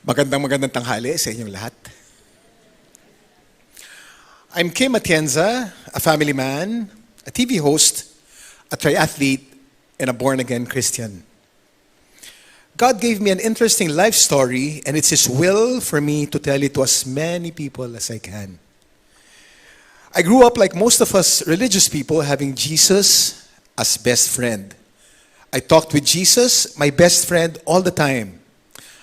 Magandang tanghali sa inyong lahat. I'm Kim Atienza, a family man, a TV host, a triathlete, and a born-again Christian. God gave me an interesting life story, and it's His will for me to tell it to as many people as I can. I grew up like most of us religious people, having Jesus as best friend. I talked with Jesus, my best friend, all the time.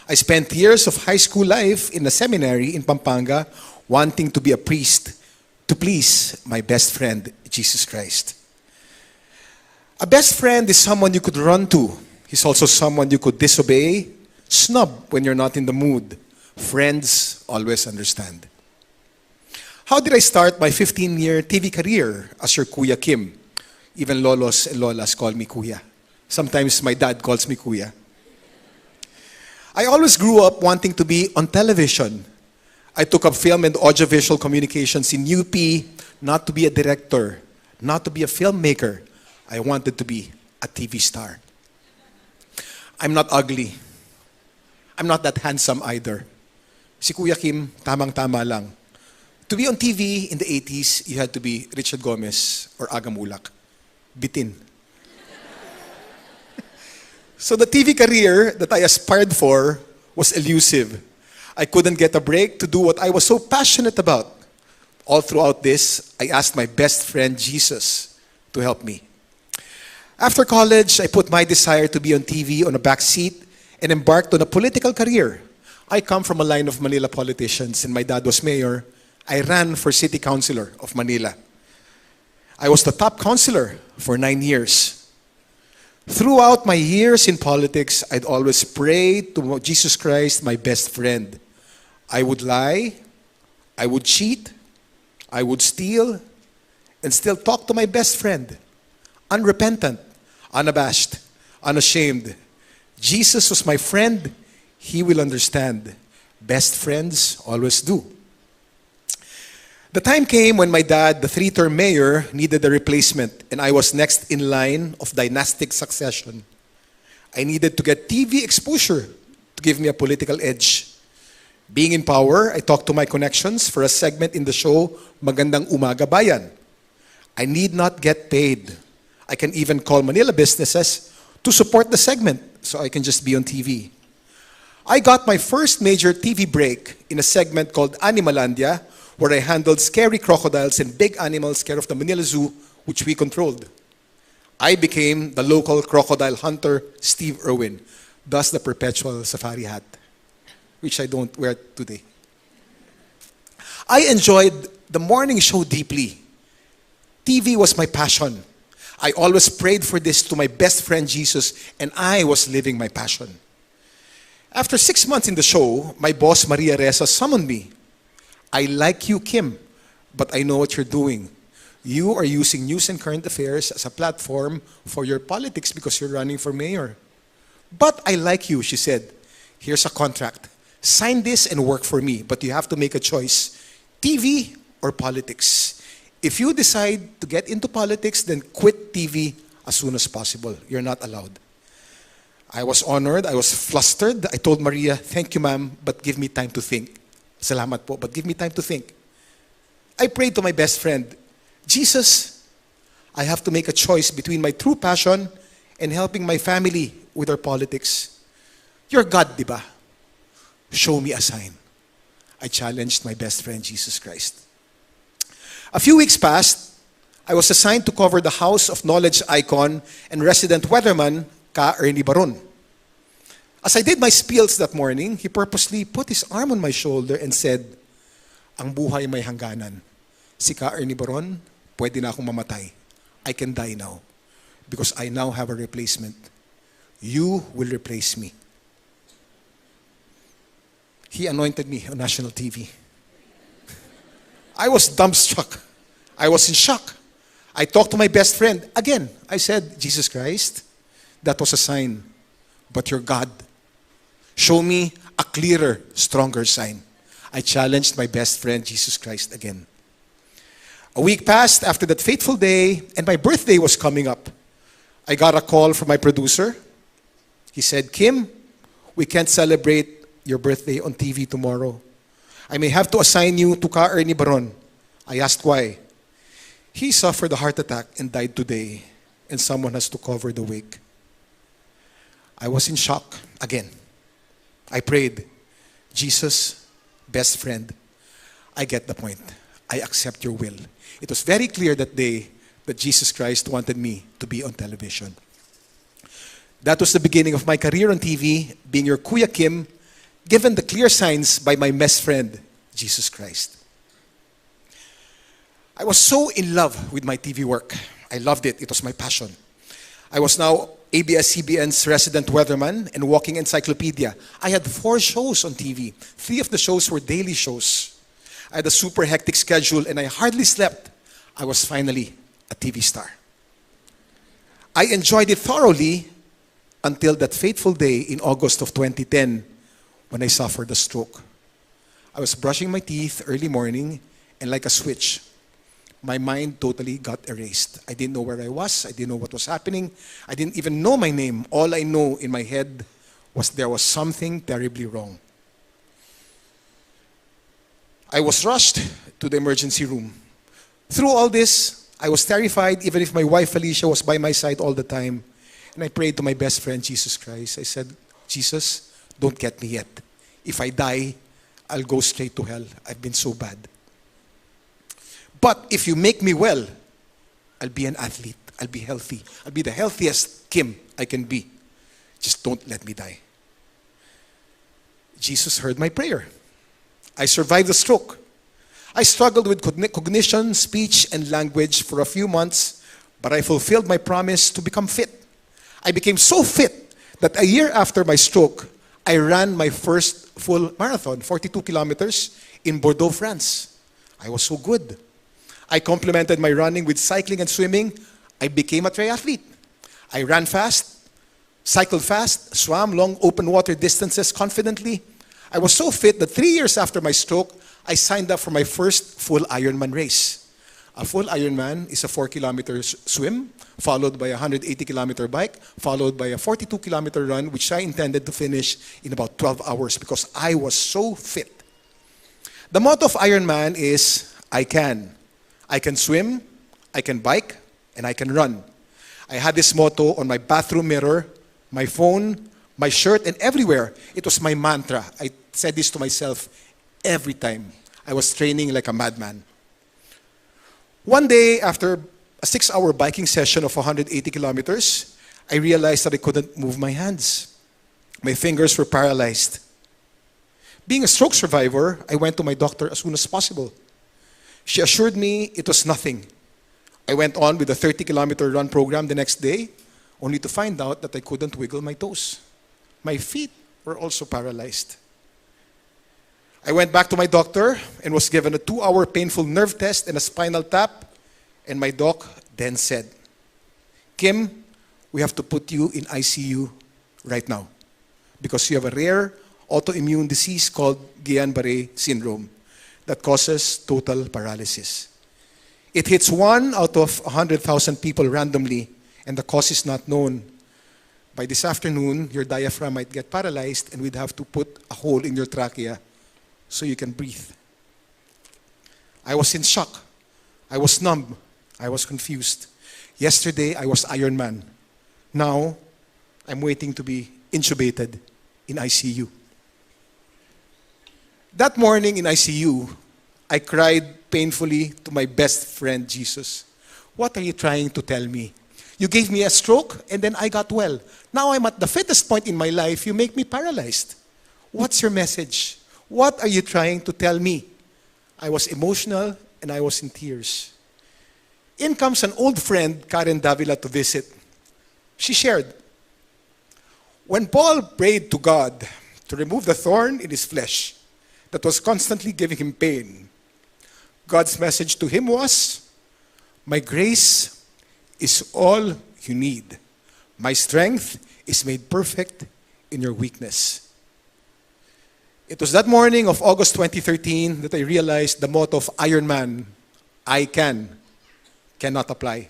I spent years of high school life in a seminary in Pampanga wanting to be a priest to please my best friend, Jesus Christ. A best friend is someone you could run to. He's also someone you could disobey, snub when you're not in the mood. Friends always understand. How did I start my 15-year TV career as your Kuya Kim? Even lolos and lolas call me Kuya. Sometimes my dad calls me Kuya. I always grew up wanting to be on television. I took up film and audiovisual communications in UP, not to be a director, not to be a filmmaker. I wanted to be a TV star. I'm not ugly. I'm not that handsome either. Si Kuya Kim, tamang-tama lang. To be on TV in the 80s, you had to be Richard Gomez or Aga Mulak. Bitin. So the TV career that I aspired for was elusive. I couldn't get a break to do what I was so passionate about. All throughout this, I asked my best friend Jesus to help me. After college, I put my desire to be on TV on a back seat and embarked on a political career. I come from a line of Manila politicians, and my dad was mayor. I ran for city councilor of Manila. I was the top councilor for 9 years. Throughout my years in politics, I'd always pray to Jesus Christ, my best friend. I would lie, I would cheat, I would steal, and still talk to my best friend. Unrepentant, unabashed, unashamed. Jesus was my friend. He will understand. Best friends always do. The time came when my dad, the 3-term mayor, needed a replacement, and I was next in line of dynastic succession. I needed to get TV exposure to give me a political edge. Being in power, I talked to my connections for a segment in the show, Magandang Umaga Bayan. I need not get paid. I can even call Manila businesses to support the segment so I can just be on TV. I got my first major TV break in a segment called Animalandia, where I handled scary crocodiles and big animals care of the Manila Zoo, which we controlled. I became the local crocodile hunter, Steve Irwin, thus the perpetual safari hat, which I don't wear today. I enjoyed the morning show deeply. TV was my passion. I always prayed for this to my best friend Jesus, and I was living my passion. After 6 months in the show, my boss Maria Reza summoned me. I like you, Kim, but I know what you're doing. You are using news and current affairs as a platform for your politics because you're running for mayor. But I like you, she said. Here's a contract. Sign this and work for me, but you have to make a choice. TV or politics. If you decide to get into politics, then quit TV as soon as possible. You're not allowed. I was honored. I was flustered. I told Maria, thank you, ma'am, but give me time to think. Salamat po, but give me time to think. I prayed to my best friend, Jesus, I have to make a choice between my true passion and helping my family with our politics. You're God, di ba? Show me a sign. I challenged my best friend, Jesus Christ. A few weeks passed. I was assigned to cover the House of Knowledge icon and resident weatherman, Ka Ernie Baron. As I did my spiels that morning, he purposely put his arm on my shoulder and said, ang buhay may hangganan. Si Ka Ernie Baron, pwede na akong mamatay. I can die now because I now have a replacement. You will replace me. He anointed me on national TV. I was dumbstruck. I was in shock. I talked to my best friend. Again, I said, Jesus Christ, that was a sign. But you're God. Show me a clearer, stronger sign. I challenged my best friend, Jesus Christ, again. A week passed after that fateful day, and my birthday was coming up. I got a call from my producer. He said, Kim, we can't celebrate your birthday on TV tomorrow. I may have to assign you to Ka Ernie Baron. I asked why. He suffered a heart attack and died today, and someone has to cover the wake. I was in shock again. I prayed, Jesus, best friend, I get the point. I accept your will. It was very clear that day that Jesus Christ wanted me to be on television. That was the beginning of my career on TV, being your Kuya Kim, given the clear signs by my best friend, Jesus Christ. I was so in love with my TV work. I loved it. It was my passion. I was now ABS-CBN's resident weatherman and walking encyclopedia. I had 4 shows on TV. 3 of the shows were daily shows. I had a super hectic schedule and I hardly slept. I was finally a TV star. I enjoyed it thoroughly until that fateful day in August of 2010 when I suffered a stroke. I was brushing my teeth early morning and like a switch, my mind totally got erased. I didn't know where I was. I didn't know what was happening. I didn't even know my name. All I know in my head was there was something terribly wrong. I was rushed to the emergency room. Through all this, I was terrified even if my wife Felicia was by my side all the time. And I prayed to my best friend, Jesus Christ. I said, Jesus, don't get me yet. If I die, I'll go straight to hell. I've been so bad. But if you make me well, I'll be an athlete. I'll be healthy. I'll be the healthiest Kim I can be. Just don't let me die. Jesus heard my prayer. I survived the stroke. I struggled with cognition, speech, and language for a few months, but I fulfilled my promise to become fit. I became so fit that a year after my stroke, I ran my first full marathon, 42 kilometers, in Bordeaux, France. I was so good. I complemented my running with cycling and swimming. I became a triathlete. I ran fast, cycled fast, swam long open water distances confidently. I was so fit that 3 years after my stroke, I signed up for my first full Ironman race. A full Ironman is a 4-kilometer swim, followed by a 180-kilometer bike, followed by a 42-kilometer run, which I intended to finish in about 12 hours because I was so fit. The motto of Ironman is, I can. I can swim, I can bike, and I can run. I had this motto on my bathroom mirror, my phone, my shirt, and everywhere. It was my mantra. I said this to myself every time. I was training like a madman. One day, after a 6-hour biking session of 180 kilometers, I realized that I couldn't move my hands. My fingers were paralyzed. Being a stroke survivor, I went to my doctor as soon as possible. She assured me it was nothing. I went on with a 30-kilometer run program the next day, only to find out that I couldn't wiggle my toes. My feet were also paralyzed. I went back to my doctor and was given a 2-hour painful nerve test and a spinal tap, and my doc then said, Kim, we have to put you in ICU right now because you have a rare autoimmune disease called Guillain-Barré syndrome that causes total paralysis. It hits 1 out of 100,000 people randomly, and the cause is not known. By this afternoon, your diaphragm might get paralyzed, and we'd have to put a hole in your trachea so you can breathe. I was in shock. I was numb. I was confused. Yesterday, I was Iron Man. Now, I'm waiting to be intubated in ICU. That morning in ICU, I cried painfully to my best friend, Jesus. What are you trying to tell me? You gave me a stroke and then I got well. Now I'm at the fittest point in my life. You make me paralyzed. What's your message? What are you trying to tell me? I was emotional and I was in tears. In comes an old friend, Karen Davila, to visit. She shared, when Paul prayed to God to remove the thorn in his flesh that was constantly giving him pain, God's message to him was, my grace is all you need. My strength is made perfect in your weakness. It was that morning of August 2013 that I realized the motto of Iron Man, I cannot apply.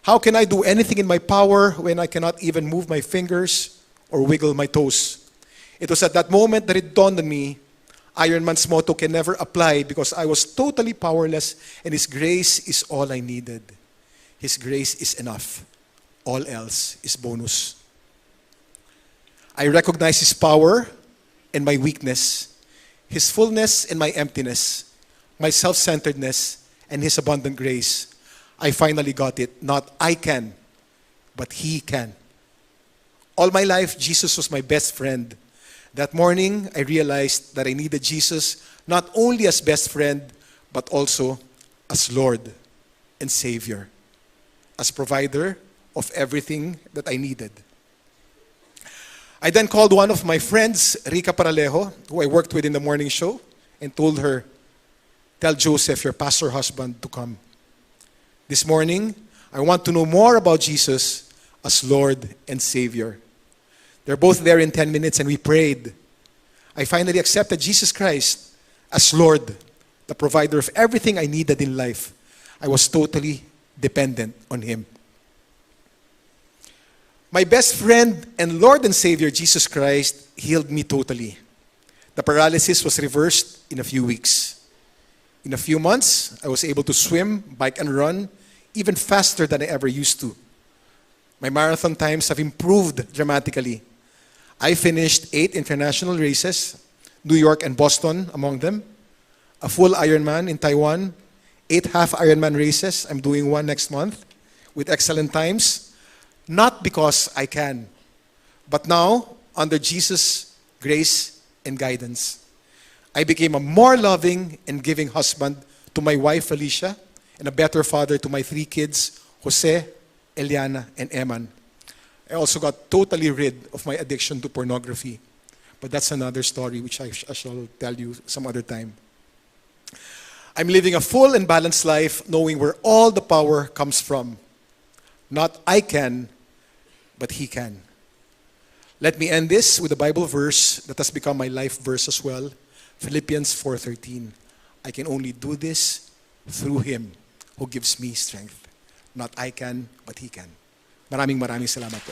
How can I do anything in my power when I cannot even move my fingers or wiggle my toes? It was at that moment that it dawned on me, Iron Man's motto can never apply because I was totally powerless and His grace is all I needed. His grace is enough. All else is bonus. I recognize His power and my weakness, His fullness and my emptiness, my self-centeredness and His abundant grace. I finally got it. Not I can, but He can. All my life, Jesus was my best friend. That morning, I realized that I needed Jesus not only as best friend, but also as Lord and Savior, as provider of everything that I needed. I then called one of my friends, Rica Paralejo, who I worked with in the morning show, and told her, tell Joseph, your pastor husband, to come. This morning, I want to know more about Jesus as Lord and Savior. They're both there in 10 minutes and we prayed. I finally accepted Jesus Christ as Lord, the provider of everything I needed in life. I was totally dependent on Him. My best friend and Lord and Savior, Jesus Christ, healed me totally. The paralysis was reversed in a few weeks. In a few months, I was able to swim, bike, and run even faster than I ever used to. My marathon times have improved dramatically. I finished 8 international races, New York and Boston among them, a full Ironman in Taiwan, 8 half Ironman races. I'm doing one next month with excellent times, not because I can, but now under Jesus' grace and guidance. I became a more loving and giving husband to my wife, Felicia, and a better father to my 3 kids, Jose, Eliana, and Eman. I also got totally rid of my addiction to pornography. But that's another story which I shall tell you some other time. I'm living a full and balanced life knowing where all the power comes from. Not I can, but He can. Let me end this with a Bible verse that has become my life verse as well. Philippians 4:13. I can only do this through Him who gives me strength. Not I can, but He can. Maraming salamat po.